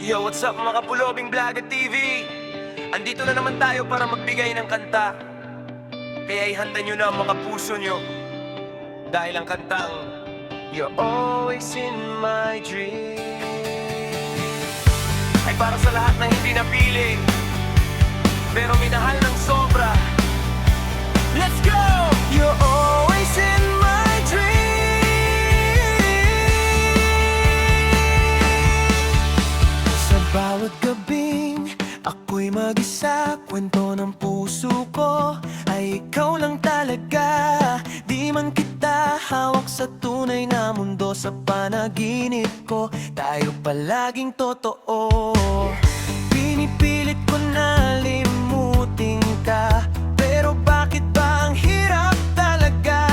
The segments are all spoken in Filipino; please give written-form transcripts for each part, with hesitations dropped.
Yo, what's up mga kapulobing Vlogger TV? Andito na naman tayo para magbigay ng kanta. Kaya ihanda nyo na ang mga puso nyo, dahil ang kantang You're always in my dream ay para sa lahat na hindi napili, pero minahal ng sobra. Let's go! You're always in my dream. Sa bawat gabing ako'y mag-isa, kwento ng puso ko ay ikaw lang talaga. Di man kita hawak sa tunay na mundo, sa panaginip ko tayo palaging totoo. Pinipilit ko na limutin ka, pero bakit ba ang hirap talaga?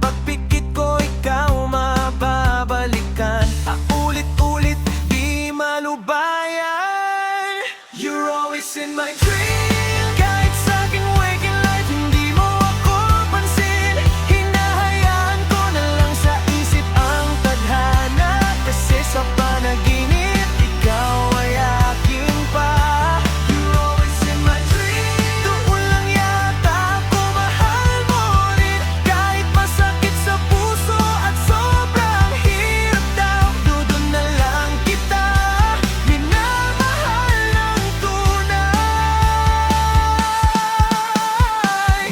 Pagpikit ko ikaw mababalikan, ulit-ulit di malubayan. You're always in my dream. Kahit sa aking waking life hindi mo ako pansin, hinahayaan ko na lang sa isip ang tadhana. Kasi sa panaginip ikaw ay akin pa. You're always in my dream. Doon lang yata ako mahal mo rin, kahit masakit sa puso at sobrang hirap daw. Doon na lang kita minamahal ng tunay.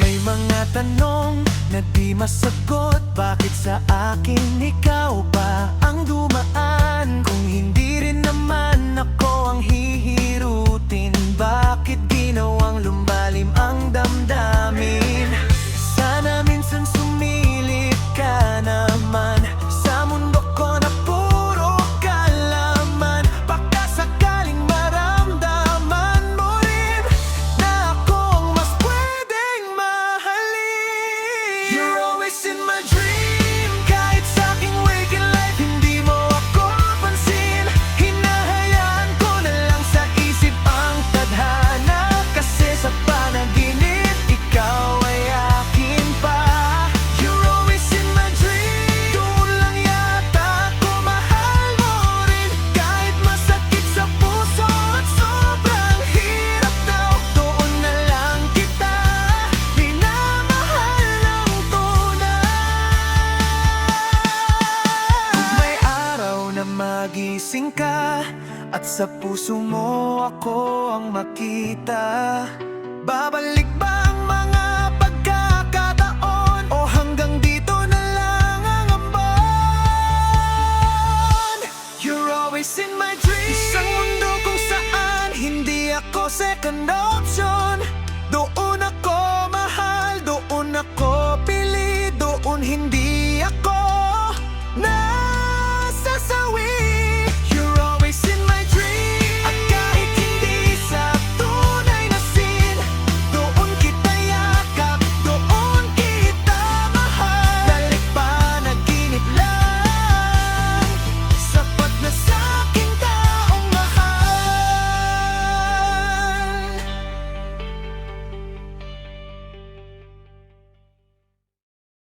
May mga tanong na di masagot, bakit sa akin ikaw ba ang dumaan? Kung hindi rin naman ako ang hihirutin, bakit ginawang lumalim ang damdamin? Sana minsan sumilip ka naman sa mundo ko na puro kalaman. Baka sakaling maramdaman mo rin na ako ang mas pwedeng mahalin. You're always in my dream. Kahit sa aking waking life hindi mo ako pansin, hinahayaan ko na lang sa isip ang tadhana. Kasi sa panaginip ikaw ay akin pa. You're always in my dream. Doon lang yata ako mahal mo rin, kahit masakit sa puso at sobrang hirap daw. Doon na lang kita minamahal ng tunay. Kung may araw na magising ka at sa puso mo ako ang makita, babalik ba ang mga pagkakataon o hanggang dito na lang ang ambon? You're always in my dream. Isang mundo kung saan hindi ako second option. Doon ako mahal, doon ako pili, doon hindi